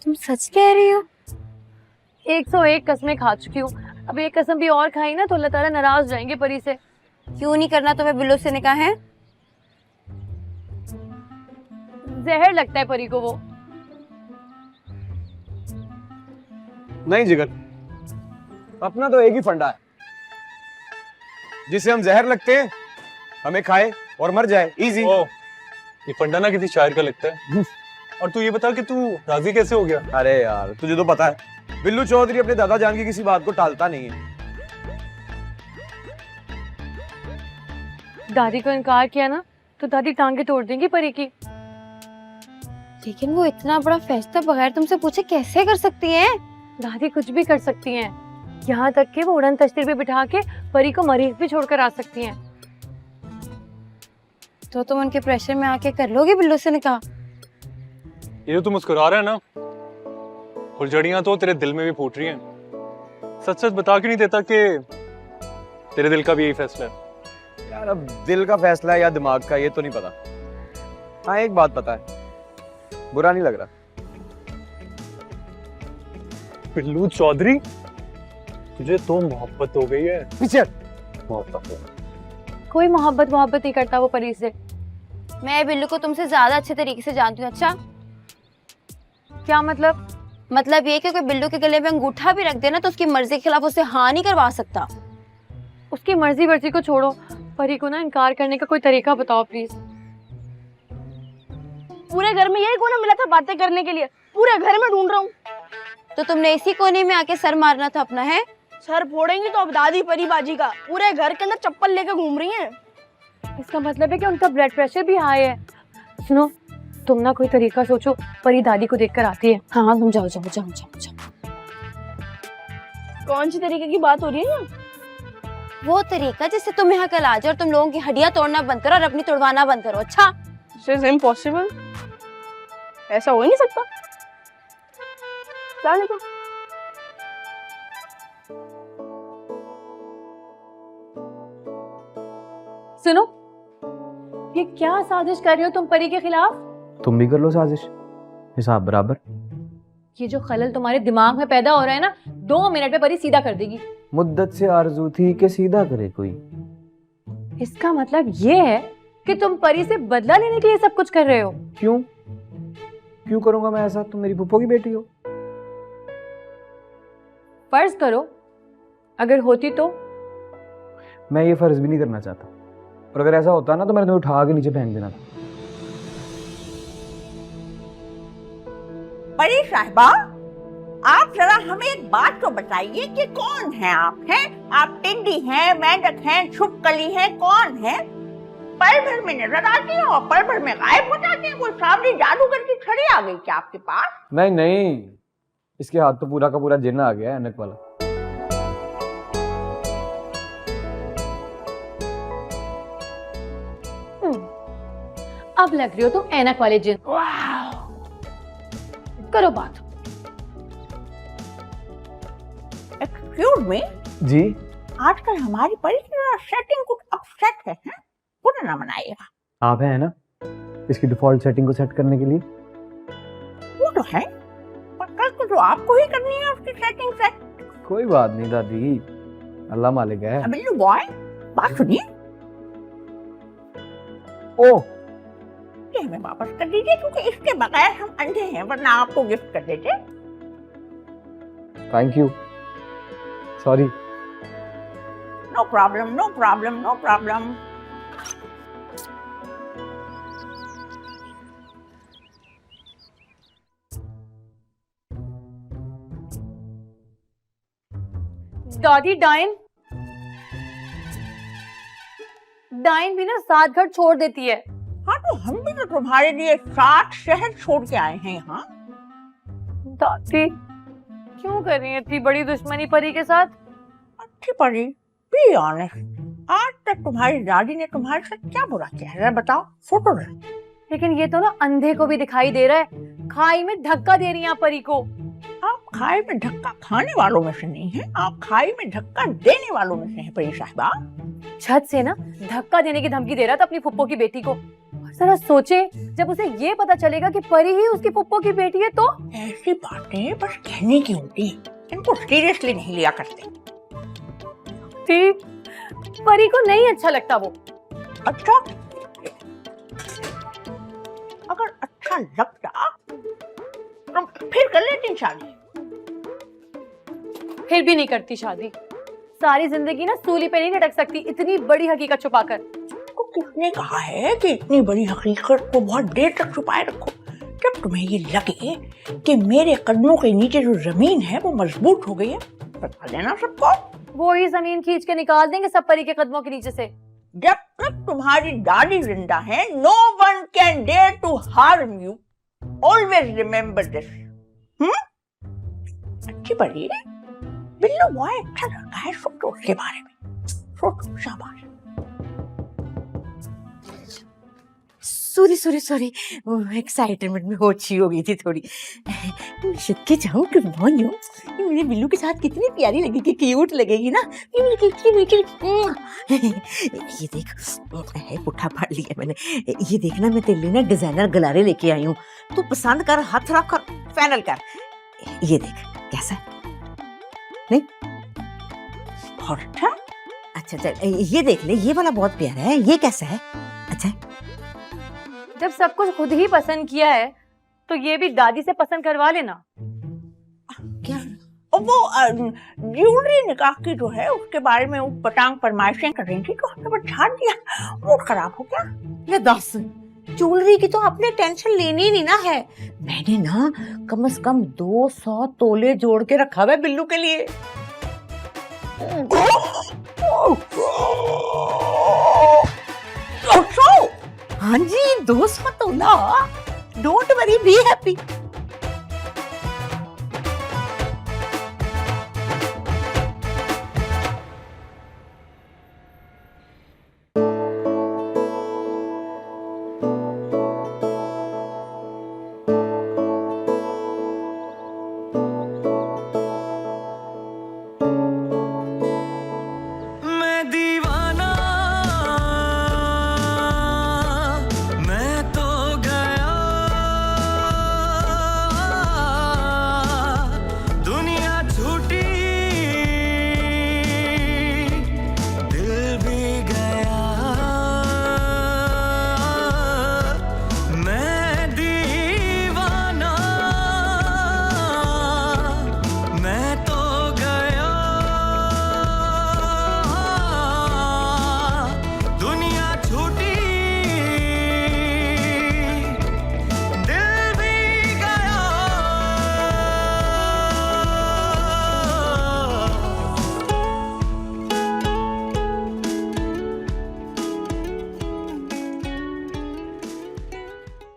तुम सच कह रही हो? 101 कसमें खा चुकी हूँ, अब एक कसम भी और खाई ना तो अल्लाह ताला नाराज जाएंगे परी से। क्यों नहीं करना तुम्हें बिल्लू से निकाह है? जहर लगता है परी को वो। नहीं जिगर, अपना तो एक ही फंडा है, जिसे हम जहर लगते हैं हमें खाए और मर जाए, इजी। ओ, ये फंडा ना किसी शायर का लगता है। और तू ये बता कि तू राजी कैसे हो गया? अरे यार तुझे तो पता है, बिल्लू चौधरी अपने दादा जान की किसी बात को टालता नहीं है। दादी को इनकार किया ना तो दादी टांगे तोड़ देंगी परी की। लेकिन वो इतना बड़ा फैसला बगैर तुमसे पूछे कैसे कर सकती हैं? दादी कुछ भी कर सकती हैं, यहाँ तक कि वो उड़न तश्तीर पे बिठा के परी को मरीज भी छोड़कर आ सकती हैं। तो तुम उनके प्रेशर में आके कर लोगी बिल्लू से निकाह? ये तो तू मुस्कुरा रहा है ना, फुलझड़ियां तो तेरे दिल में भी फूट रही हैं। सच सच बता के नहीं देता कि तेरे दिल का भी यही फैसला है? यार अब दिल का फैसला है या दिमाग का ये तो नहीं पता। हाँ एक बात पता है, बुरा नहीं लग रहा। बिल्लू चौधरी, तुझे तो मोहब्बत हो गई है। पीछे मोहब्बत कोई मोहब्बत नहीं करता वो परी से। मैं बिल्लू को तुमसे ज्यादा अच्छे तरीके से जानती हूँ। अच्छा, क्या मतलब? मतलब ये कि कोई बिल्लू के गले में अंगूठा भी रख देना तो उसकी मर्जी के खिलाफ उससे हाँ नहीं करवा सकता। उसकी मर्जी वर्जी को छोड़ो, परी को ना इनकार करने का कोई तरीका बताओ प्लीज। पूरे घर में यही कोना मिला था बातें करने के लिए, पूरे घर में ढूंढ रहा हूँ। तो तुमने इसी कोने में आके सर मारना था अपना, है? सर फोड़ेंगी तो अब दादी परी बाजी का पूरे घर के अंदर चप्पल लेकर घूम रही हैं। इसका मतलब है कि उनका ब्लड प्रेशर भी हाई है। सुनो, तुम ना कोई तरीका सोचो, परी दादी को देखकर आती है। हाँ तुम जाओ जाओ जाओ जाओ जाओ। कौन सी तरीके की बात हो रही है? वो तरीका जिससे तुम यहाँ कल आ जाओ और तुम लोगों की हड्डियां तोड़ना बंद करो और अपनी तोड़वाना बंद करो। अच्छा, दिस इज इम्पॉसिबल, ऐसा हो ही नहीं सकता। क्या देखो, सुनो, ये क्या साजिश कर रही हो तुम परी के खिलाफ? तुम भी कर लो साजिश, हिसाब बराबर। ये जो खलल तुम्हारे दिमाग में पैदा हो रहा है ना, 2 मिनट में परी सीधा कर देगी। मुद्दत से आरजू थी कि सीधा करे कोई। इसका मतलब ये है कि तुम परी से बदला लेने के लिए सब कुछ कर रहे हो। क्यों क्यों करूंगा मैं ऐसा? तुम मेरी फूफो की बेटी हो। फर्ज करो अगर होती तो। मैं ये फर्ज भी नहीं करना चाहता, और अगर ऐसा होता ना तो मैंने तुम्हें उठा के नीचे फेंक देना था। परी साहिबा, आप जरा हमें एक बात तो बताइए कि कौन है आप? हैं आप टिड्डी हैं, मेंढक हैं, छुपकली हैं, कौन है? पल भर में नजर आती है और पल भर में गायब हो जाती है। कोई सामने जादूगर की छड़ी आ गई क्या आपके पास? नहीं नहीं, इसके हाथ तो पूरा का पूरा जिन्न आ गया है, ऐनक वाला। अब लग रही हो तुम ऐनक वाले जिन। करो बात। एक्सक्यूज मी जी, आजकल हमारी परी की सेटिंग कुछ अपसेट है, कुछ ना मनाइएगा। आप हैं ना इसकी डिफॉल्ट सेटिंग को सेट करने के लिए? वो तो है, पर कल को तो आपको ही करनी है उसकी सेटिंग सेट। कोई बात नहीं दादी, अल्लाह मालिक है। बिल्लू बॉय, बात सुनिए। ओह, ये हमें वापस कर दीजिए, क्योंकि इसके बगैर हम अंधे हैं, वरना आपको गिफ्ट कर देते। Thank you, sorry. No problem, no problem, no problem. दादी डाइन भी ना 7 घर छोड़ देती है। हाँ तो हम भी तो तुम्हारे लिए 7 शहर छोड़ के आए हैं यहाँ। दादी क्यों कर रही है इतनी बड़ी दुश्मनी परी के साथ? अच्छी परी, बी ऑनेस्ट, आज तक तुम्हारी दादी ने तुम्हारे साथ क्या बुरा किया है बताओ? फोटो दे। लेकिन ये तो ना अंधे को भी दिखाई दे रहा है, खाई में धक्का दे रही है परी को। आप खाई में धक्का खाने वालों में से नहीं है, आप खाई में धक्का देने वालों में से हैं परी साहिबा। छत से ना धक्का देने की धमकी दे रहा था अपनी फुप्पो की बेटी को। और जरा सोचे, जब उसे ये पता चलेगा कि परी ही उसकी पुप्पो की बेटी है तो? ऐसी बातें बस कहने की होती है, इनको सीरियसली नहीं लिया करते। ठीक, परी को नहीं अच्छा लगता वो। अच्छा, अगर अच्छा लगता तो फिर कर लेती शादी। फिर भी नहीं करती शादी। सारी जिंदगी ना सूली पे नहीं लटक सकती इतनी बड़ी हकीकत छुपाकर। को किसने कहा है कि इतनी बड़ी हकीकत को बहुत देर तक छुपाए रखो? जब तुम्हें ये लगे कि मेरे कदमों के नीचे जो जमीन है वो मजबूत हो गई है, बता देना सबको। वो ही जमीन खींच के निकाल देंगे सब परी के कदमों के नीचे से। जब तक तुम्हारी दादी जिंदा है, no one can dare to harm you. Always remember this. अच्छी परी, बिल्लू बॉय अच्छा लगता है, सोचो उसके बारे में, सोचो। शाबाश। सॉरी एक्साइटमेंट में होची हो गई थी थोड़ी। मैं सच्चे चाहूँ कि मान जाऊँ, ये मेरे बिल्लू के साथ कितनी प्यारी लगेगी, क्यूट लगेगी ना। ये मेरी कितनी मीठी। ये देख, पुट्ठा फाड़ लिया मैंने। ये देखना, मैं तेरे लिए ना डिजाइनर गलारे लेके आई हूँ, तू पसंद कर, हाथ रख कर, फाइनल कर। ये देख कैसा है? नहीं अच्छा, अच्छा चल ये देख ले, ये वाला बहुत प्यारा है। ये कैसा है? अच्छा है? जब सब कुछ खुद ही पसंद किया है तो ये भी दादी से पसंद करवा लेना। क्या? और वो ज्वेलरी निकाह की जो है उसके बारे में पटांग फरमाइशें कर रही थी, तो हमने बस झाड़ दिया, मूड खराब हो गया। ले दस, ज्वेलरी की तो आपने टेंशन लेनी ही नहीं ना है। मैंने ना कम से कम 200 तोले जोड़ के रखा हुआ है बिल्लू के लिए। हाँ जी, 200 तोला। Don't worry, be happy.